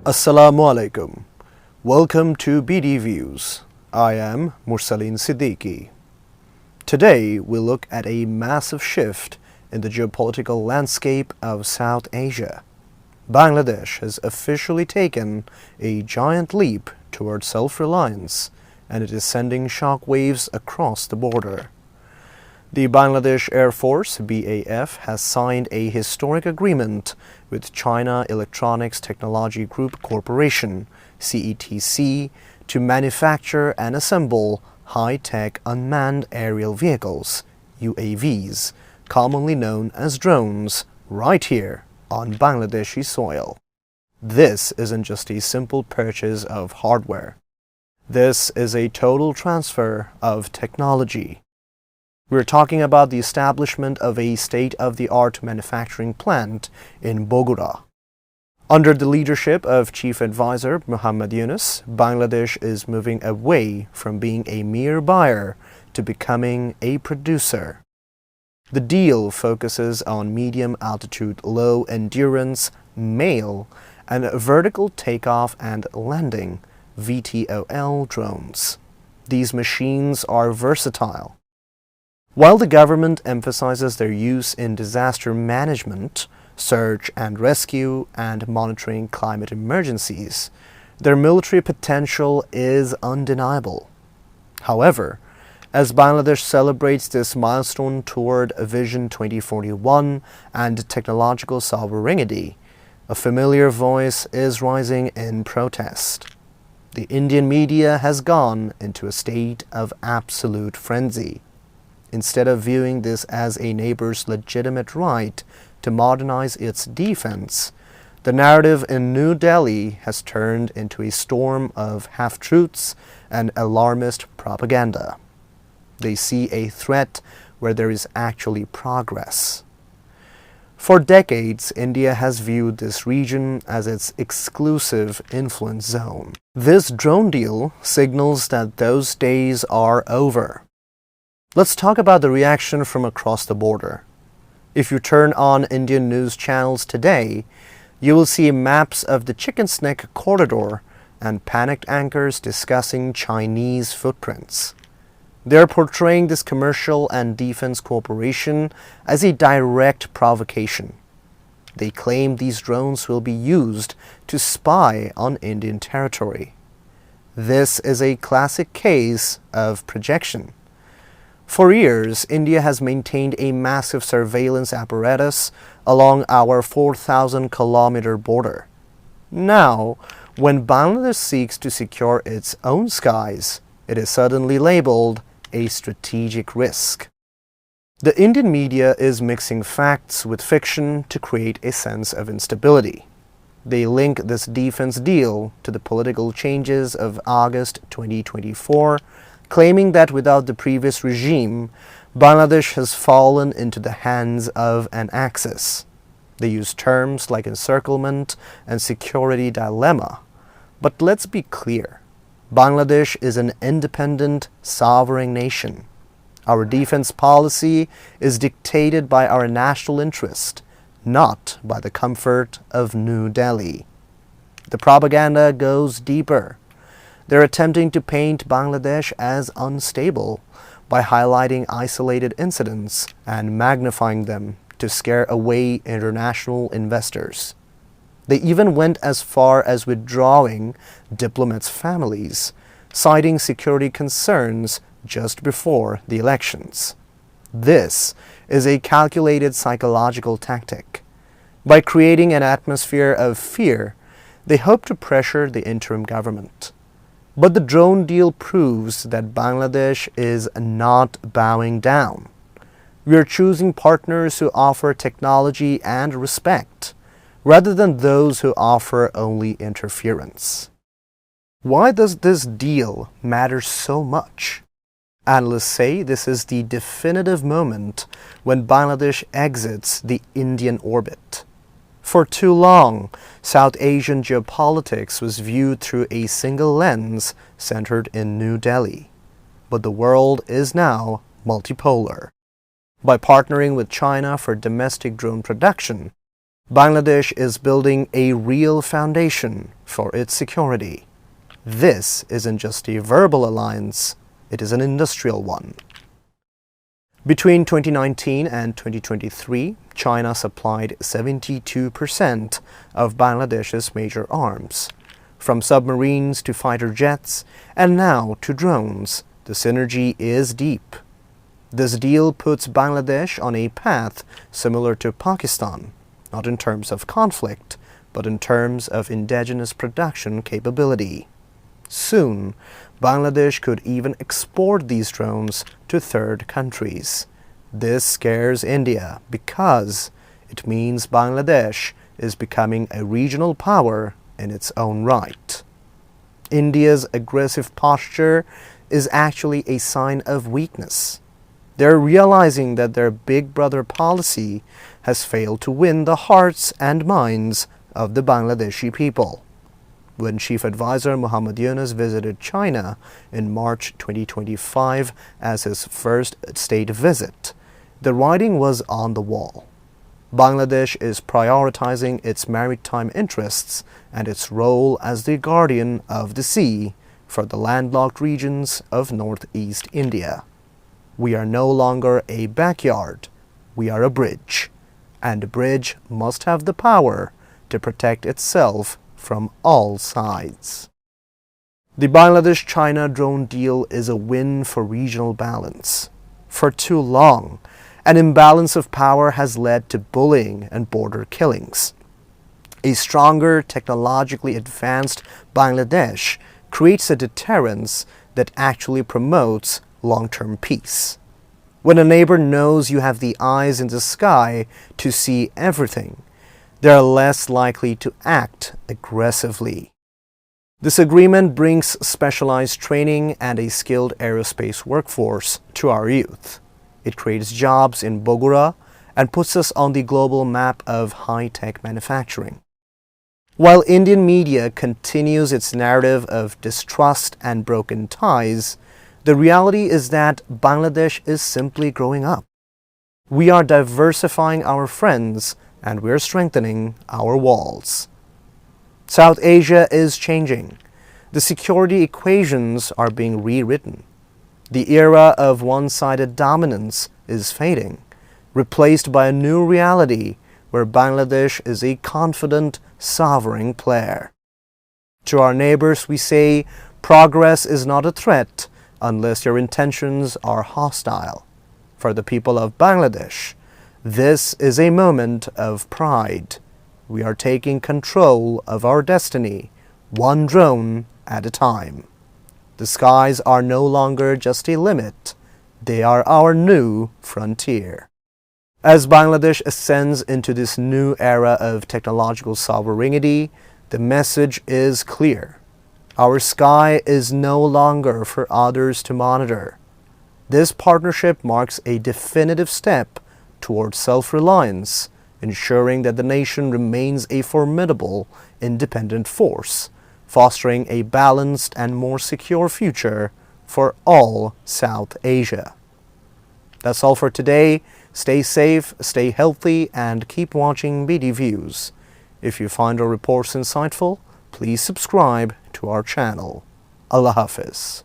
Assalamu alaikum. Welcome to BD Views. I am Mursaleen Siddiqui. Today we look at a massive shift in the geopolitical landscape of South Asia. Bangladesh has officially taken a giant leap towards self-reliance, and it is sending shockwaves across the border. The Bangladesh Air Force (BAF) has signed a historic agreement with China Electronics Technology Group Corporation (CETC) to manufacture and assemble high-tech unmanned aerial vehicles (UAVs), commonly known as drones, right here on Bangladeshi soil. This isn't just a simple purchase of hardware. This is a total transfer of technology. We're talking about the establishment of a state-of-the-art manufacturing plant in Bogura. Under the leadership of Chief Advisor Muhammad Yunus, Bangladesh is moving away from being a mere buyer to becoming a producer. The deal focuses on medium-altitude, low-endurance, MALE, and vertical takeoff and landing (VTOL) drones. These machines are versatile. While the government emphasizes their use in disaster management, search and rescue, and monitoring climate emergencies, their military potential is undeniable. However, as Bangladesh celebrates this milestone toward Vision 2041 and technological sovereignty, a familiar voice is rising in protest. The Indian media has gone into a state of absolute frenzy. Instead of viewing this as a neighbor's legitimate right to modernize its defense, the narrative in New Delhi has turned into a storm of half-truths and alarmist propaganda. They see a threat where there is actually progress. For decades, India has viewed this region as its exclusive influence zone. This drone deal signals that those days are over. Let's talk about the reaction from across the border. If you turn on Indian news channels today, you will see maps of the Chicken's Neck corridor and panicked anchors discussing Chinese footprints. They're portraying this commercial and defense cooperation as a direct provocation. They claim these drones will be used to spy on Indian territory. This is a classic case of projection. For years, India has maintained a massive surveillance apparatus along our 4,000-kilometer border. Now, when Bangladesh seeks to secure its own skies, it is suddenly labeled a strategic risk. The Indian media is mixing facts with fiction to create a sense of instability. They link this defense deal to the political changes of August 2024, claiming that without the previous regime, Bangladesh has fallen into the hands of an Axis. They use terms like encirclement and security dilemma. But let's be clear, Bangladesh is an independent, sovereign nation. Our defense policy is dictated by our national interest, not by the comfort of New Delhi. The propaganda goes deeper. They're attempting to paint Bangladesh as unstable by highlighting isolated incidents and magnifying them to scare away international investors. They even went as far as withdrawing diplomats' families, citing security concerns just before the elections. This is a calculated psychological tactic. By creating an atmosphere of fear, they hope to pressure the interim government. But the drone deal proves that Bangladesh is not bowing down. We are choosing partners who offer technology and respect, rather than those who offer only interference. Why does this deal matter so much? Analysts say this is the definitive moment when Bangladesh exits the Indian orbit. For too long, South Asian geopolitics was viewed through a single lens centered in New Delhi. But the world is now multipolar. By partnering with China for domestic drone production, Bangladesh is building a real foundation for its security. This isn't just a verbal alliance, it is an industrial one. Between 2019 and 2023, China supplied 72% of Bangladesh's major arms. From submarines to fighter jets, and now to drones, the synergy is deep. This deal puts Bangladesh on a path similar to Pakistan, not in terms of conflict, but in terms of indigenous production capability. Soon, Bangladesh could even export these drones to third countries. This scares India because it means Bangladesh is becoming a regional power in its own right. India's aggressive posture is actually a sign of weakness. They're realizing that their big brother policy has failed to win the hearts and minds of the Bangladeshi people. When Chief Advisor Muhammad Yunus visited China in March 2025 as his first state visit, the writing was on the wall. Bangladesh is prioritizing its maritime interests and its role as the guardian of the sea for the landlocked regions of northeast India. We are no longer a backyard, we are a bridge, and a bridge must have the power to protect itself from all sides. The Bangladesh-China drone deal is a win for regional balance. For too long, an imbalance of power has led to bullying and border killings. A stronger, technologically advanced Bangladesh creates a deterrence that actually promotes long-term peace. When a neighbor knows you have the eyes in the sky to see everything, they are less likely to act aggressively. This agreement brings specialized training and a skilled aerospace workforce to our youth. It creates jobs in Bogura and puts us on the global map of high-tech manufacturing. While Indian media continues its narrative of distrust and broken ties, the reality is that Bangladesh is simply growing up. We are diversifying our friends and we're strengthening our walls. South Asia is changing. The security equations are being rewritten. The era of one-sided dominance is fading, replaced by a new reality where Bangladesh is a confident, sovereign player. To our neighbors, we say, progress is not a threat unless your intentions are hostile. For the people of Bangladesh, this is a moment of pride. We are taking control of our destiny, one drone at a time. The skies are no longer just a limit, they are our new frontier. As Bangladesh ascends into this new era of technological sovereignty, the message is clear. Our sky is no longer for others to monitor. This partnership marks a definitive step towards self-reliance, ensuring that the nation remains a formidable, independent force, fostering a balanced and more secure future for all South Asia. That's all for today. Stay safe, stay healthy, and keep watching BD Views. If you find our reports insightful, please subscribe to our channel. Allah Hafiz.